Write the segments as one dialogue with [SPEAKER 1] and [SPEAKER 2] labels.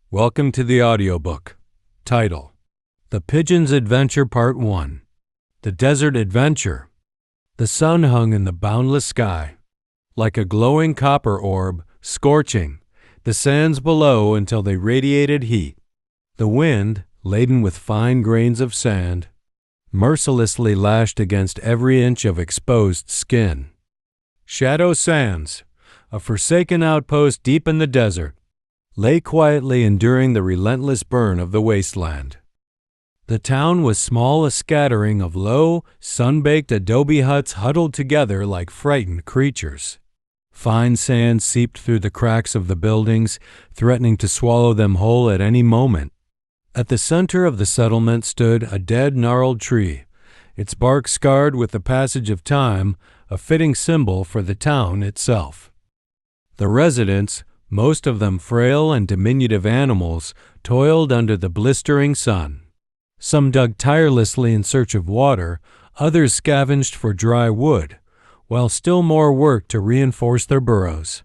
[SPEAKER 1] Welcome to the audiobook. Title: The Pigeon's Adventure Part 1. The Desert Adventure. The sun hung in the boundless sky, like a glowing copper orb, scorching the sands below until they radiated heat. The wind, laden with fine grains of sand, mercilessly lashed against every inch of exposed skin. Shadow Sands, a forsaken outpost deep in the desert, lay quietly enduring the relentless burn of the wasteland. The town was small, a scattering of low, sun-baked adobe huts huddled together like frightened creatures. Fine sand seeped through the cracks of the buildings, threatening to swallow them whole at any moment. At the center of the settlement stood a dead, gnarled tree, its bark scarred with the passage of time, a fitting symbol for the town itself. The residents, most of them frail and diminutive animals, toiled under the blistering sun. Some dug tirelessly in search of water, others scavenged for dry wood, while still more worked to reinforce their burrows.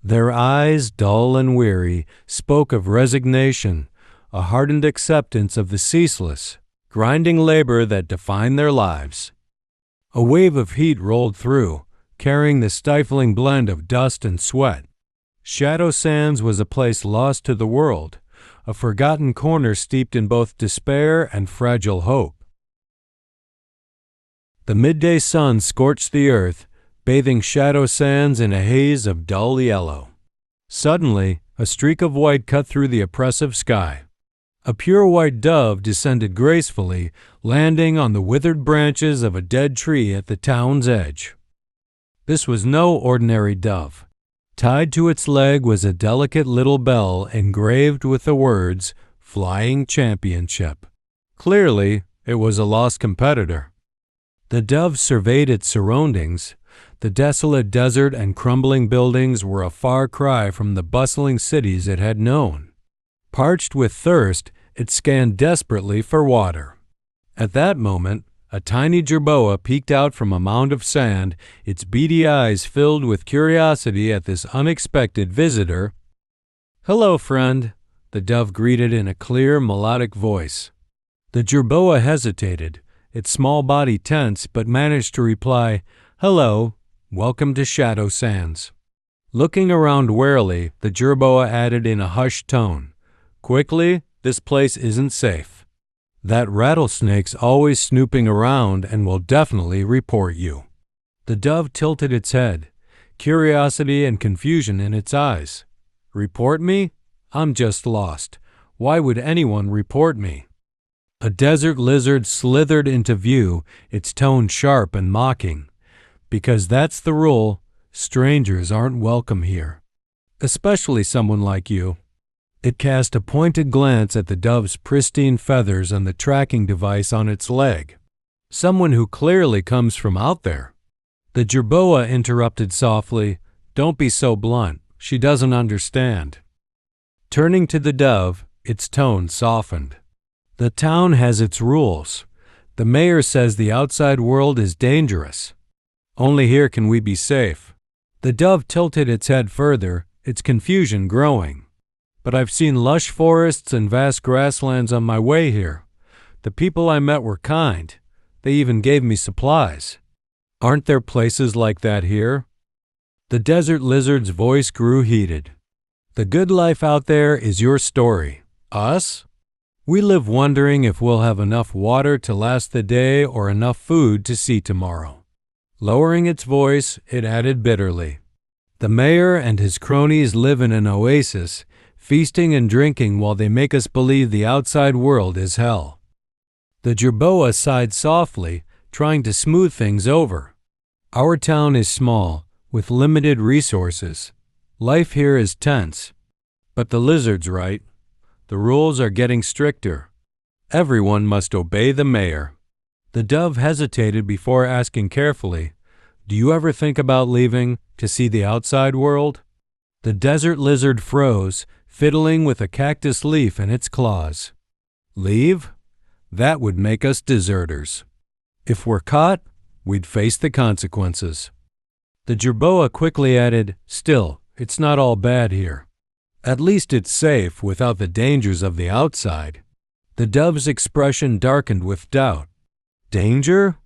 [SPEAKER 1] Their eyes, dull and weary, spoke of resignation, a hardened acceptance of the ceaseless, grinding labor that defined their lives. A wave of heat rolled through, carrying the stifling blend of dust and sweat. Shadow Sands was a place lost to the world, a forgotten corner steeped in both despair and fragile hope. The midday sun scorched the earth, bathing Shadow Sands in a haze of dull yellow. Suddenly, a streak of white cut through the oppressive sky. A pure white dove descended gracefully, landing on the withered branches of a dead tree at the town's edge. This was no ordinary dove. Tied to its leg was a delicate little bell engraved with the words, "Flying Championship." Clearly, it was a lost competitor. The dove surveyed its surroundings. The desolate desert and crumbling buildings were a far cry from the bustling cities it had known. Parched with thirst, it scanned desperately for water. At that moment, a tiny jerboa peeked out from a mound of sand, its beady eyes filled with curiosity at this unexpected visitor. "Hello, friend," the dove greeted in a clear, melodic voice. The jerboa hesitated, its small body tense, but managed to reply, "Hello, welcome to Shadow Sands." Looking around warily, the jerboa added in a hushed tone, "Quickly, this place isn't safe. That rattlesnake's always snooping around and will definitely report you." The dove tilted its head, curiosity and confusion in its eyes. "Report me? I'm just lost. Why would anyone report me?" A desert lizard slithered into view, its tone sharp and mocking. "Because that's the rule. Strangers aren't welcome here. Especially someone like you." It cast a pointed glance at the dove's pristine feathers and the tracking device on its leg. "Someone who clearly comes from out there." The jerboa interrupted softly, "Don't be so blunt. She doesn't understand." Turning to the dove, its tone softened. "The town has its rules. The mayor says the outside world is dangerous. Only here can we be safe." The dove tilted its head further, its confusion growing. "But I've seen lush forests and vast grasslands on my way here. The people I met were kind. They even gave me supplies. Aren't there places like that here?" The desert lizard's voice grew heated. "The good life out there is your story. Us? We live wondering if we'll have enough water to last the day or enough food to see tomorrow." Lowering its voice, it added bitterly, "The mayor and his cronies live in an oasis, feasting and drinking while they make us believe the outside world is hell." The jerboa sighed softly, trying to smooth things over. "Our town is small, with limited resources. Life here is tense. But the lizard's right. The rules are getting stricter. Everyone must obey the mayor." The dove hesitated before asking carefully, "Do you ever think about leaving to see the outside world?" The desert lizard froze, fiddling with a cactus leaf in its claws. "Leave? That would make us deserters. If we're caught, we'd face the consequences." The jerboa quickly added, "Still, it's not all bad here. At least it's safe without the dangers of the outside. The dove's expression darkened with doubt. Danger?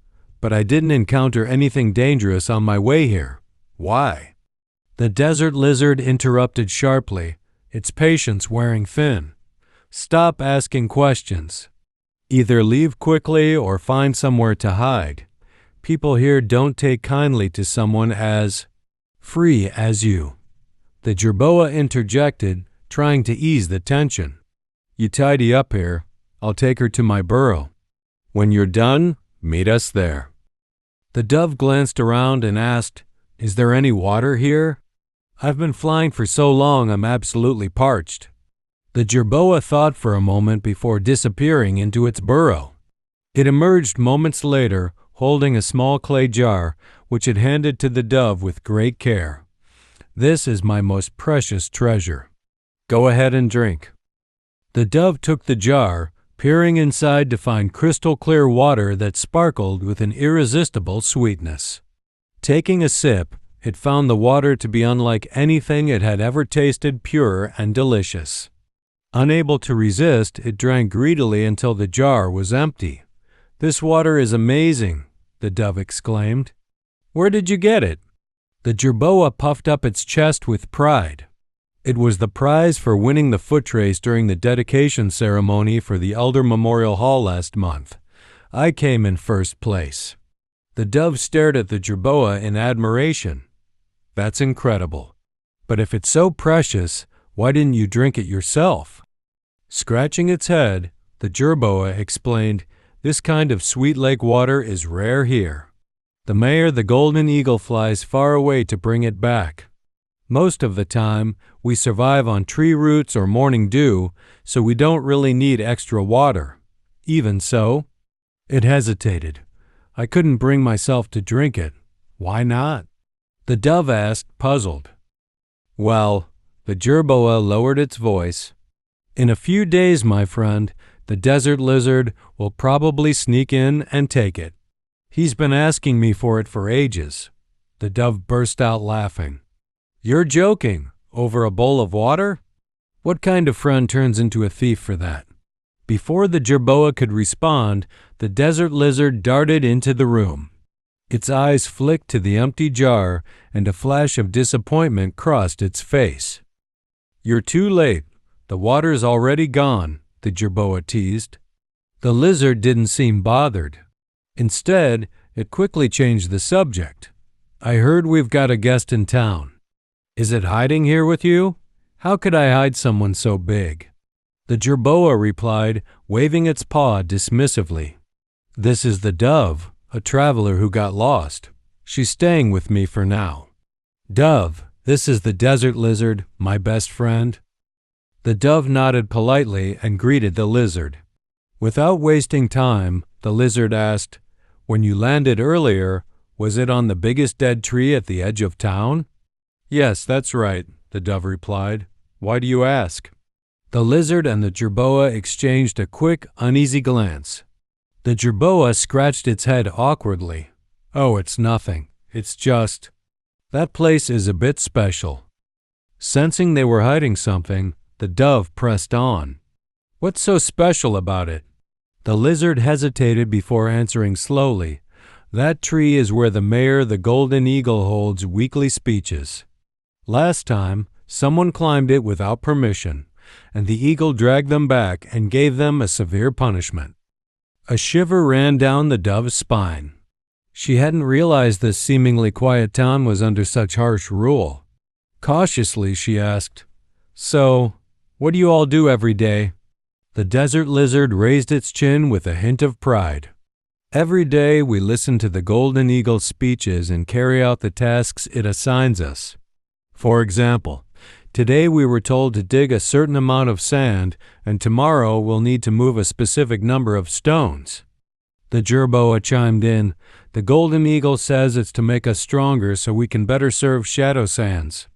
[SPEAKER 1] But I didn't encounter anything dangerous on my way here. Why? The desert lizard interrupted sharply, its patience wearing thin. Stop asking questions. Either leave quickly or find somewhere to hide. People here don't take kindly to someone as free as you. The jerboa interjected, trying to ease the tension. You tidy up here. I'll take her to my burrow. When you're done, meet us there. The dove glanced around and asked, Is there any water here? I've been flying for so long I'm absolutely parched. The jerboa thought for a moment before disappearing into its burrow. It emerged moments later, holding a small clay jar, which it handed to the dove with great care. This is my most precious treasure. Go ahead and drink. The dove took the jar, peering inside to find crystal clear water that sparkled with an irresistible sweetness. Taking a sip, it found the water to be unlike anything it had ever tasted, pure and delicious. Unable to resist, it drank greedily until the jar was empty. This water is amazing, the dove exclaimed. Where did you get it? The jerboa puffed up its chest with pride. It was the prize for winning the foot race during the dedication ceremony for the Elder Memorial Hall last month. I came in first place. The dove stared at the jerboa in admiration. That's incredible. But if it's so precious, why didn't you drink it yourself? Scratching its head, the jerboa explained, This kind of sweet lake water is rare here. The mayor, the golden eagle, flies far away to bring it back. Most of the time, we survive on tree roots or morning dew, so we don't really need extra water. Even so, it hesitated. I couldn't bring myself to drink it. Why not? The dove asked, puzzled. Well, the jerboa lowered its voice. In a few days, my friend, the desert lizard will probably sneak in and take it. He's been asking me for it for ages. The dove burst out laughing. You're joking. Over a bowl of water? What kind of friend turns into a thief for that? Before the jerboa could respond, the desert lizard darted into the room. Its eyes flicked to the empty jar, and a flash of disappointment crossed its face. You're too late. The water's already gone, the jerboa teased. The lizard didn't seem bothered. Instead, it quickly changed the subject. I heard we've got a guest in town. Is it hiding here with you? How could I hide someone so big? The jerboa replied, waving its paw dismissively. This is the dove, a traveler who got lost. She's staying with me for now. Dove, this is the desert lizard, my best friend. The dove nodded politely and greeted the lizard. Without wasting time, the lizard asked, When you landed earlier, was it on the biggest dead tree at the edge of town? Yes, that's right, the dove replied. Why do you ask? The lizard and the jerboa exchanged a quick, uneasy glance. The jerboa scratched its head awkwardly. Oh, it's nothing. It's just… That place is a bit special. Sensing they were hiding something, the dove pressed on. What's so special about it? The lizard hesitated before answering slowly. That tree is where the mayor, the golden eagle, holds weekly speeches. Last time, someone climbed it without permission, and the eagle dragged them back and gave them a severe punishment. A shiver ran down the dove's spine. She hadn't realized this seemingly quiet town was under such harsh rule. Cautiously, she asked, So, what do you all do every day? The desert lizard raised its chin with a hint of pride. Every day we listen to the golden eagle's speeches and carry out the tasks it assigns us. For example, today we were told to dig a certain amount of sand, and tomorrow we'll need to move a specific number of stones. The jerboa chimed in, The golden eagle says it's to make us stronger so we can better serve shadow sands.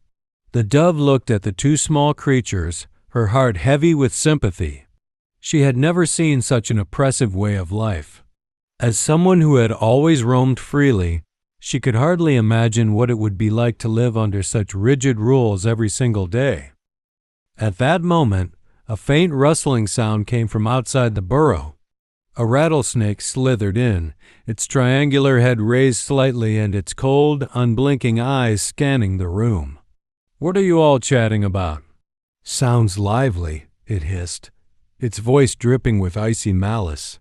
[SPEAKER 1] The dove looked at the two small creatures, her heart heavy with sympathy. She had never seen such an oppressive way of life. As someone who had always roamed freely, she could hardly imagine what it would be like to live under such rigid rules every single day. At that moment, a faint rustling sound came from outside the burrow. A rattlesnake slithered in, its triangular head raised slightly and its cold, unblinking eyes scanning the room. "What are you all chatting about?" "Sounds lively," it hissed, its voice dripping with icy malice.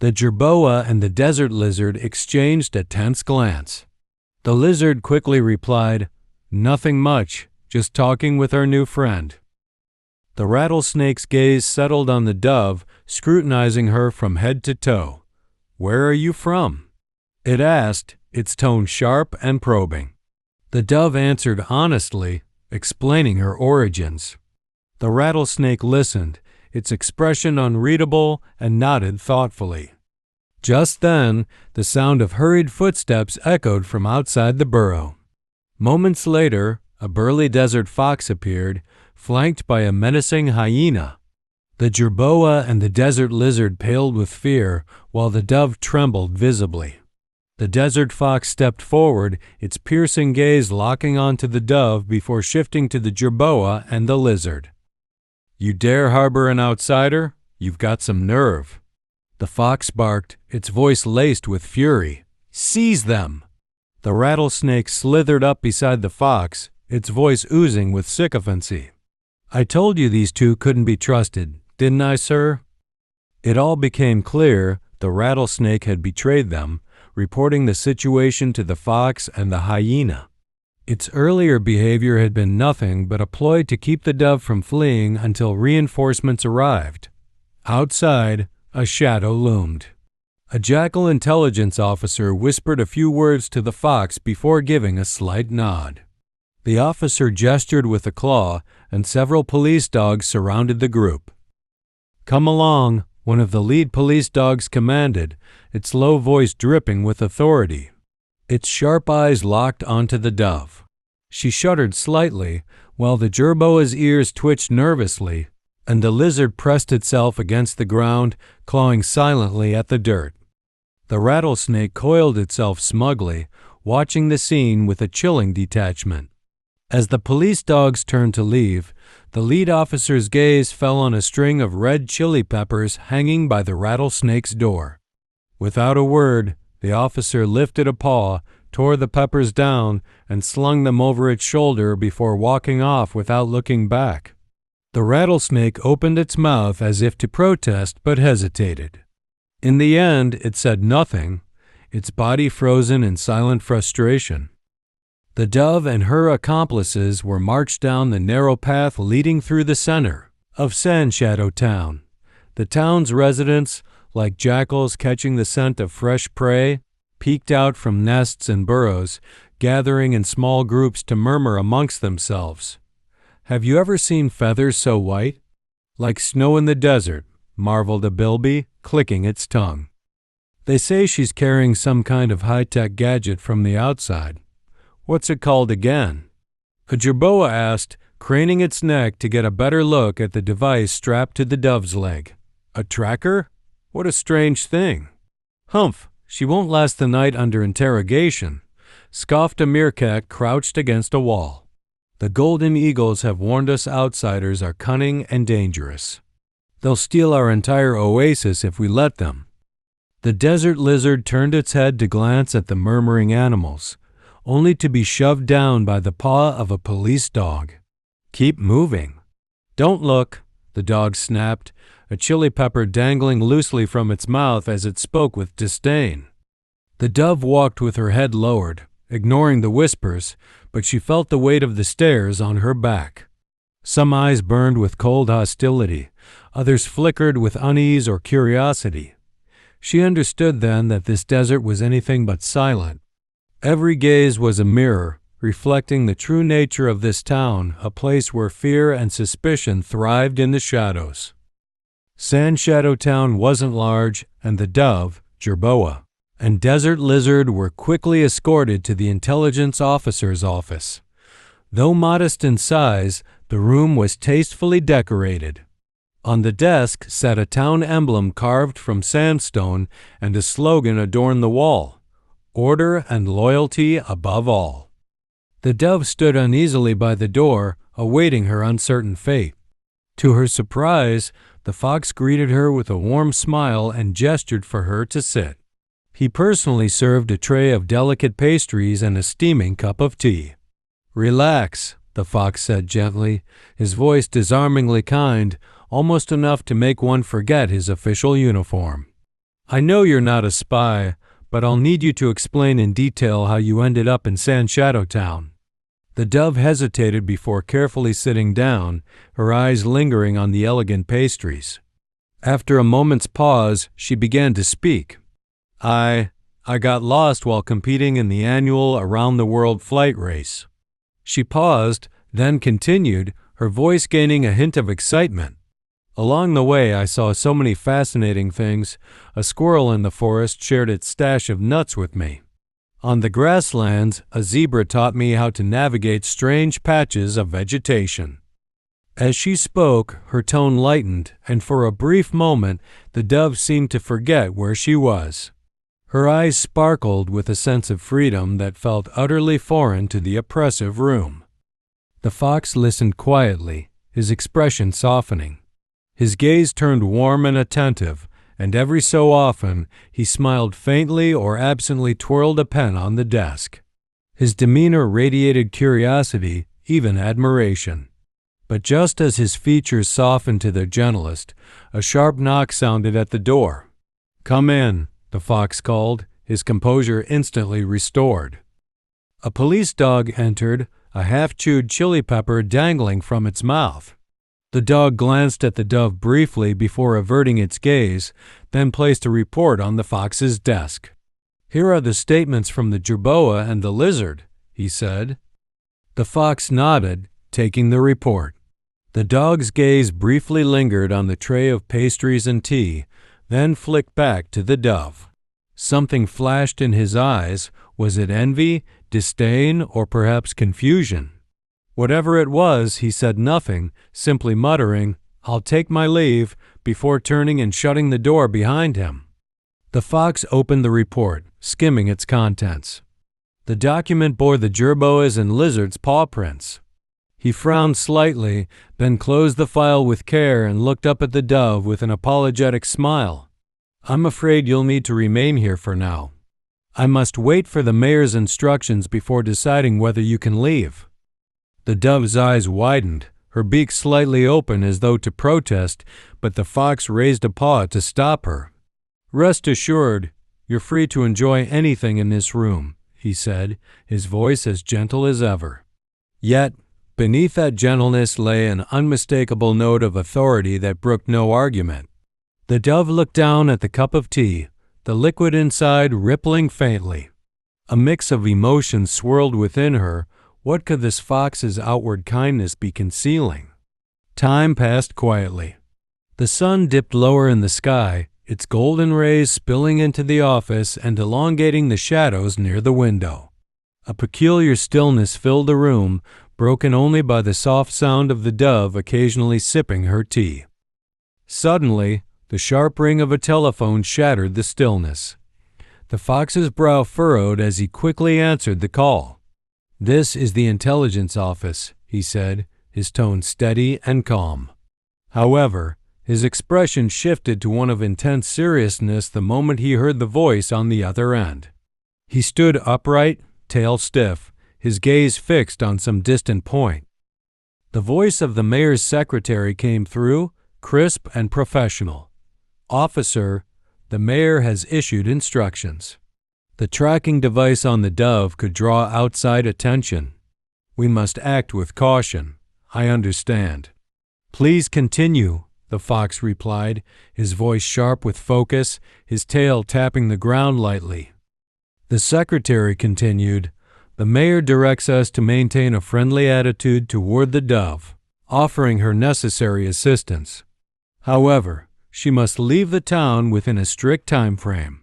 [SPEAKER 1] The jerboa and the desert lizard exchanged a tense glance. The lizard quickly replied, "Nothing much, just talking with our new friend." The rattlesnake's gaze settled on the dove, scrutinizing her from head to toe. "Where are you from?" it asked, its tone sharp and probing. The dove answered honestly, explaining her origins. The rattlesnake listened, its expression unreadable, and nodded thoughtfully. Just then, the sound of hurried footsteps echoed from outside the burrow. Moments later, a burly desert fox appeared, flanked by a menacing hyena. The jerboa and the desert lizard paled with fear, while the dove trembled visibly. The desert fox stepped forward, its piercing gaze locking onto the dove before shifting to the jerboa and the lizard. "You dare harbor an outsider? You've got some nerve." The fox barked, its voice laced with fury. "Seize them!" The rattlesnake slithered up beside the fox, its voice oozing with sycophancy. "I told you these two couldn't be trusted, didn't I, sir?" It all became clear. The rattlesnake had betrayed them, reporting the situation to the fox and the hyena. Its earlier behavior had been nothing but a ploy to keep the dove from fleeing until reinforcements arrived. Outside, a shadow loomed. A jackal intelligence officer whispered a few words to the fox before giving a slight nod. The officer gestured with a claw, and several police dogs surrounded the group. "Come along," one of the lead police dogs commanded, its low voice dripping with authority. Its sharp eyes locked onto the dove. She shuddered slightly, while the jerboa's ears twitched nervously, and the lizard pressed itself against the ground, clawing silently at the dirt. The rattlesnake coiled itself smugly, watching the scene with a chilling detachment. As the police dogs turned to leave, the lead officer's gaze fell on a string of red chili peppers hanging by the rattlesnake's door. Without a word, the officer lifted a paw, tore the peppers down, and slung them over its shoulder before walking off without looking back. The rattlesnake opened its mouth as if to protest but hesitated. In the end, it said nothing, its body frozen in silent frustration. The dove and her accomplices were marched down the narrow path leading through the center of Sandshadow Town. The town's residents, like jackals catching the scent of fresh prey, peeked out from nests and burrows, gathering in small groups to murmur amongst themselves. "Have you ever seen feathers so white?" "Like snow in the desert," marveled a bilby, clicking its tongue. "They say she's carrying some kind of high-tech gadget from the outside. What's it called again?" A jerboa asked, craning its neck to get a better look at the device strapped to the dove's leg. "A tracker? What a strange thing." "Humph, she won't last the night under interrogation," scoffed a meerkat crouched against a wall. "The golden eagles have warned us outsiders are cunning and dangerous. They'll steal our entire oasis if we let them." The desert lizard turned its head to glance at the murmuring animals, only to be shoved down by the paw of a police dog. "Keep moving." "Don't look," the dog snapped, a chili pepper dangling loosely from its mouth as it spoke with disdain. The dove walked with her head lowered, ignoring the whispers, but she felt the weight of the stares on her back. Some eyes burned with cold hostility, others flickered with unease or curiosity. She understood then that this desert was anything but silent. Every gaze was a mirror, reflecting the true nature of this town, a place where fear and suspicion thrived in the shadows. Sandshadow Town wasn't large, and the dove, jerboa, and desert lizard were quickly escorted to the intelligence officer's office. Though modest in size, the room was tastefully decorated. On the desk sat a town emblem carved from sandstone, and a slogan adorned the wall: "Order and loyalty above all." The dove stood uneasily by the door, awaiting her uncertain fate. To her surprise, the fox greeted her with a warm smile and gestured for her to sit. He personally served a tray of delicate pastries and a steaming cup of tea. "Relax," the fox said gently, his voice disarmingly kind, almost enough to make one forget his official uniform. "I know you're not a spy, but I'll need you to explain in detail how you ended up in Sand Shadow Town." The dove hesitated before carefully sitting down, her eyes lingering on the elegant pastries. After a moment's pause, she began to speak. I got lost while competing in the annual around-the-world flight race." She paused, then continued, her voice gaining a hint of excitement. "Along the way, I saw so many fascinating things. A squirrel in the forest shared its stash of nuts with me. On the grasslands, a zebra taught me how to navigate strange patches of vegetation." As she spoke, her tone lightened, and for a brief moment, the dove seemed to forget where she was. Her eyes sparkled with a sense of freedom that felt utterly foreign to the oppressive room. The fox listened quietly, his expression softening. His gaze turned warm and attentive, and every so often he smiled faintly or absently twirled a pen on the desk. His demeanor radiated curiosity, even admiration. But just as his features softened to their gentlest, a sharp knock sounded at the door. "Come in," the fox called, his composure instantly restored. A police dog entered, a half-chewed chili pepper dangling from its mouth. The dog glanced at the dove briefly before averting its gaze, then placed a report on the fox's desk. "Here are the statements from the jerboa and the lizard," he said. The fox nodded, taking the report. The dog's gaze briefly lingered on the tray of pastries and tea, then flicked back to the dove. Something flashed in his eyes. Was it envy, disdain, or perhaps confusion? Whatever it was, he said nothing, simply muttering, "I'll take my leave," before turning and shutting the door behind him. The fox opened the report, skimming its contents. The document bore the jerboa's and lizard's paw prints. He frowned slightly, then closed the file with care and looked up at the dove with an apologetic smile. "I'm afraid you'll need to remain here for now. I must wait for the mayor's instructions before deciding whether you can leave." The dove's eyes widened, her beak slightly open as though to protest, but the fox raised a paw to stop her. "Rest assured, you're free to enjoy anything in this room," he said, his voice as gentle as ever. Yet, beneath that gentleness lay an unmistakable note of authority that brooked no argument. The dove looked down at the cup of tea, the liquid inside rippling faintly. A mix of emotions swirled within her. What could this fox's outward kindness be concealing? Time passed quietly. The sun dipped lower in the sky, its golden rays spilling into the office and elongating the shadows near the window. A peculiar stillness filled the room, broken only by the soft sound of the dove occasionally sipping her tea. Suddenly, the sharp ring of a telephone shattered the stillness. The fox's brow furrowed as he quickly answered the call. "This is the intelligence office," he said, his tone steady and calm. However, his expression shifted to one of intense seriousness the moment he heard the voice on the other end. He stood upright, tail stiff, his gaze fixed on some distant point. The voice of the mayor's secretary came through, crisp and professional. "Officer, the mayor has issued instructions." The tracking device on the dove could draw outside attention. "We must act with caution. I understand." "Please continue," the fox replied, his voice sharp with focus, his tail tapping the ground lightly. The secretary continued, "The mayor directs us to maintain a friendly attitude toward the dove, offering her necessary assistance. However, she must leave the town within a strict time frame.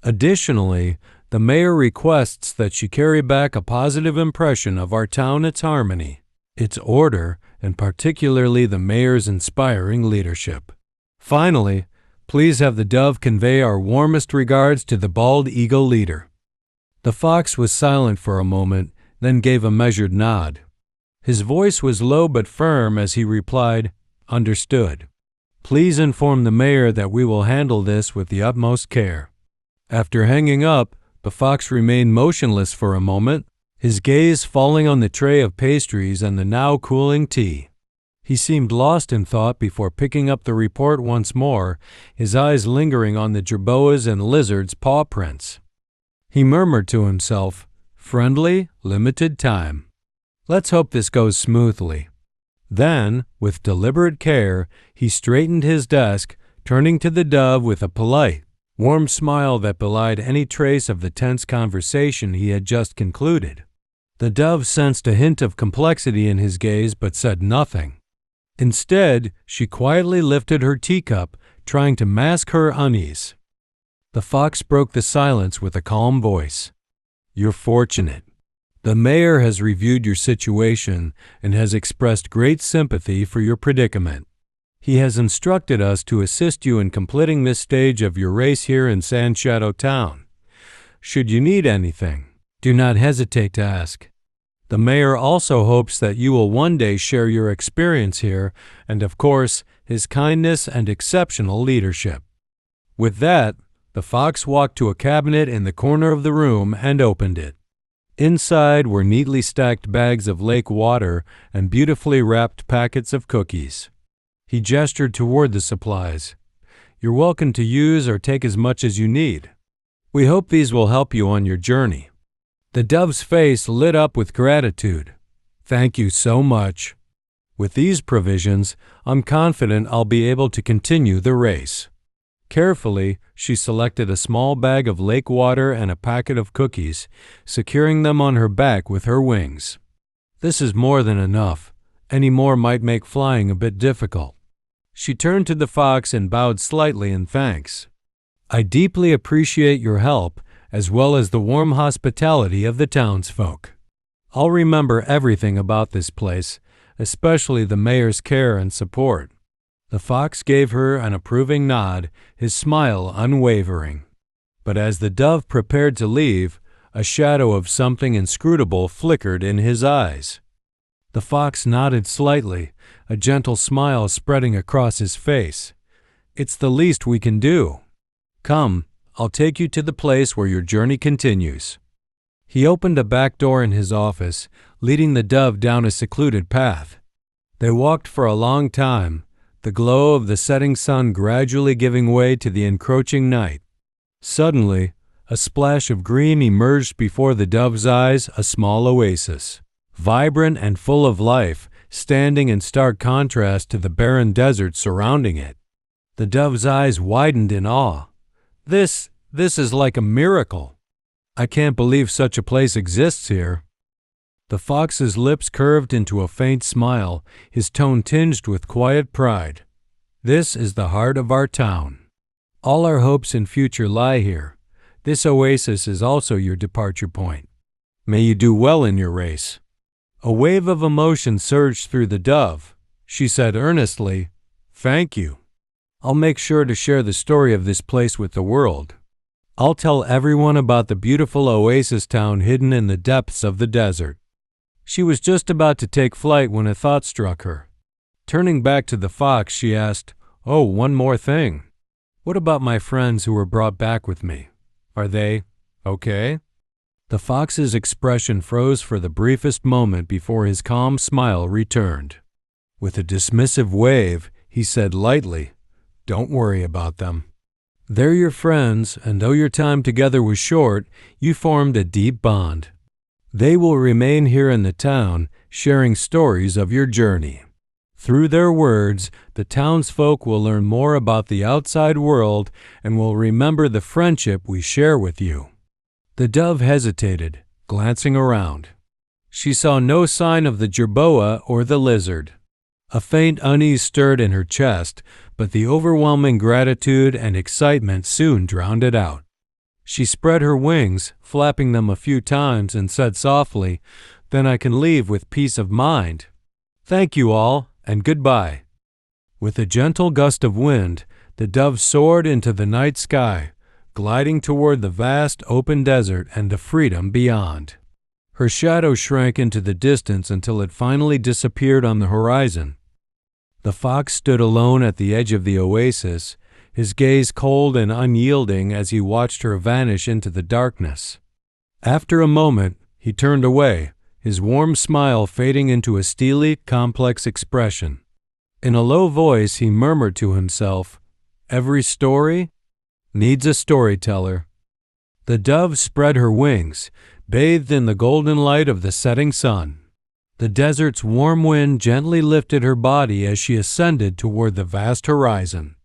[SPEAKER 1] Additionally, the mayor requests that she carry back a positive impression of our town, its harmony, its order, and particularly the mayor's inspiring leadership. Finally, please have the dove convey our warmest regards to the bald eagle leader." The fox was silent for a moment, then gave a measured nod. His voice was low but firm as he replied, Understood. Please inform the mayor that we will handle this with the utmost care. After hanging up, the fox remained motionless for a moment, his gaze falling on the tray of pastries and the now cooling tea. He seemed lost in thought before picking up the report once more, his eyes lingering on the jerboas and lizard's paw prints. He murmured to himself, "Friendly, limited time. Let's hope this goes smoothly." Then, with deliberate care, he straightened his desk, turning to the dove with a polite, warm smile that belied any trace of the tense conversation he had just concluded. The dove sensed a hint of complexity in his gaze but said nothing. Instead, she quietly lifted her teacup, trying to mask her unease. The fox broke the silence with a calm voice. "You're fortunate. The mayor has reviewed your situation and has expressed great sympathy for your predicament. He has instructed us to assist you in completing this stage of your race here in Sand Shadow Town. Should you need anything, do not hesitate to ask. The mayor also hopes that you will one day share your experience here and, of course, his kindness and exceptional leadership." With that, the fox walked to a cabinet in the corner of the room and opened it. Inside were neatly stacked bags of lake water and beautifully wrapped packets of cookies. He gestured toward the supplies. "You're welcome to use or take as much as you need. We hope these will help you on your journey." The dove's face lit up with gratitude. "Thank you so much. With these provisions, I'm confident I'll be able to continue the race." Carefully, she selected a small bag of lake water and a packet of cookies, securing them on her back with her wings. "This is more than enough. Any more might make flying a bit difficult." She turned to the fox and bowed slightly in thanks. "I deeply appreciate your help, as well as the warm hospitality of the townsfolk. I'll remember everything about this place, especially the mayor's care and support." The fox gave her an approving nod, his smile unwavering. But as the dove prepared to leave, a shadow of something inscrutable flickered in his eyes. The fox nodded slightly, a gentle smile spreading across his face. "It's the least we can do. Come, I'll take you to the place where your journey continues." He opened a back door in his office, leading the dove down a secluded path. They walked for a long time, the glow of the setting sun gradually giving way to the encroaching night. Suddenly, a splash of green emerged before the dove's eyes, a small oasis, vibrant and full of life, standing in stark contrast to the barren desert surrounding it. The dove's eyes widened in awe. This is like a miracle. I can't believe such a place exists here." The fox's lips curved into a faint smile, his tone tinged with quiet pride. "This is the heart of our town. All our hopes and future lie here. This oasis is also your departure point. May you do well in your race." A wave of emotion surged through the dove. She said earnestly, "Thank you. I'll make sure to share the story of this place with the world. I'll tell everyone about the beautiful oasis town hidden in the depths of the desert." She was just about to take flight when a thought struck her. Turning back to the fox, she asked, "Oh, one more thing. What about my friends who were brought back with me? Are they okay?" The fox's expression froze for the briefest moment before his calm smile returned. With a dismissive wave, he said lightly, "Don't worry about them. They're your friends, and though your time together was short, you formed a deep bond. They will remain here in the town, sharing stories of your journey. Through their words, the townsfolk will learn more about the outside world and will remember the friendship we share with you." The dove hesitated, glancing around. She saw no sign of the jerboa or the lizard. A faint unease stirred in her chest, but the overwhelming gratitude and excitement soon drowned it out. She spread her wings, flapping them a few times, and said softly, "Then I can leave with peace of mind. Thank you all, and goodbye." With a gentle gust of wind, the dove soared into the night sky, gliding toward the vast open desert and the freedom beyond. Her shadow shrank into the distance until it finally disappeared on the horizon. The fox stood alone at the edge of the oasis, his gaze cold and unyielding as he watched her vanish into the darkness. After a moment, he turned away, his warm smile fading into a steely, complex expression. In a low voice, he murmured to himself, "Every story needs a storyteller." The dove spread her wings, bathed in the golden light of the setting sun. The desert's warm wind gently lifted her body as she ascended toward the vast horizon.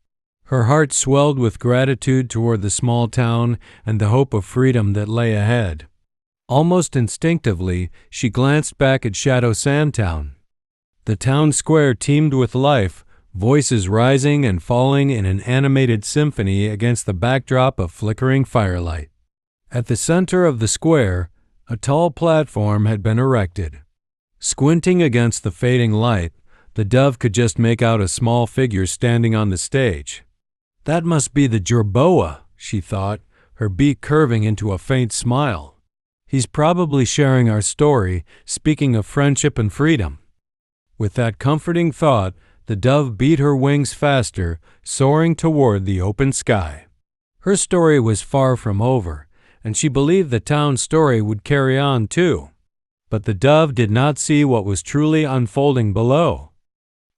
[SPEAKER 1] Her heart swelled with gratitude toward the small town and the hope of freedom that lay ahead. Almost instinctively, she glanced back at Shadow Sandtown. The town square teemed with life, voices rising and falling in an animated symphony against the backdrop of flickering firelight. At the center of the square, a tall platform had been erected. Squinting against the fading light, the dove could just make out a small figure standing on the stage. That must be the jerboa, she thought, her beak curving into a faint smile. He's probably sharing our story, speaking of friendship and freedom. With that comforting thought, the dove beat her wings faster, soaring toward the open sky. Her story was far from over, and she believed the town's story would carry on too. But the dove did not see what was truly unfolding below.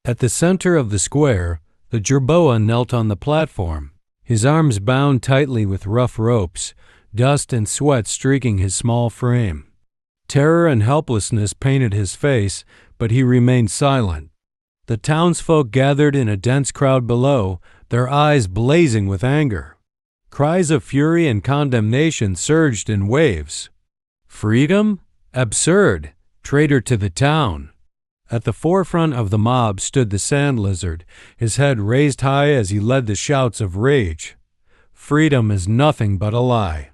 [SPEAKER 1] At the center of the square, the jerboa knelt on the platform, his arms bound tightly with rough ropes, dust and sweat streaking his small frame. Terror and helplessness painted his face, but he remained silent. The townsfolk gathered in a dense crowd below, their eyes blazing with anger. Cries of fury and condemnation surged in waves. Freedom? Absurd! Traitor to the town! At the forefront of the mob stood the sand lizard, his head raised high as he led the shouts of rage. Freedom is nothing but a lie.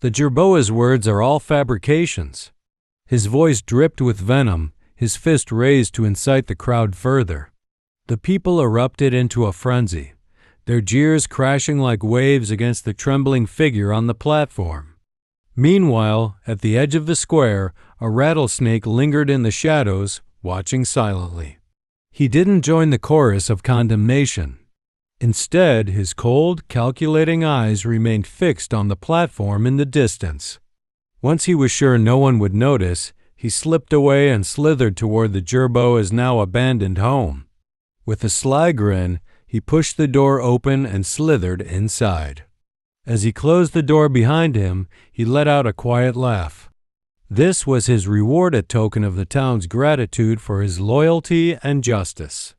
[SPEAKER 1] The jerboa's words are all fabrications. His voice dripped with venom, his fist raised to incite the crowd further. The people erupted into a frenzy, their jeers crashing like waves against the trembling figure on the platform. Meanwhile, at the edge of the square, a rattlesnake lingered in the shadows, watching silently. He didn't join the chorus of condemnation. Instead, his cold, calculating eyes remained fixed on the platform in the distance. Once he was sure no one would notice, he slipped away and slithered toward the jerboa's now abandoned home. With a sly grin, he pushed the door open and slithered inside. As he closed the door behind him, he let out a quiet laugh. This was his reward, a token of the town's gratitude for his loyalty and justice.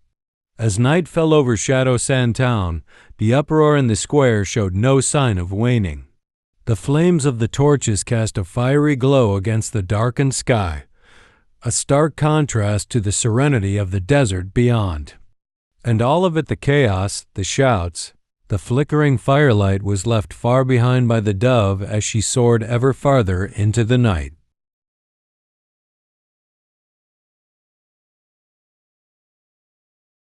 [SPEAKER 1] As night fell over Shadow Sandtown, the uproar in the square showed no sign of waning. The flames of the torches cast a fiery glow against the darkened sky, a stark contrast to the serenity of the desert beyond. And all of it, the chaos, the shouts, the flickering firelight, was left far behind by the dove as she soared ever farther into the night.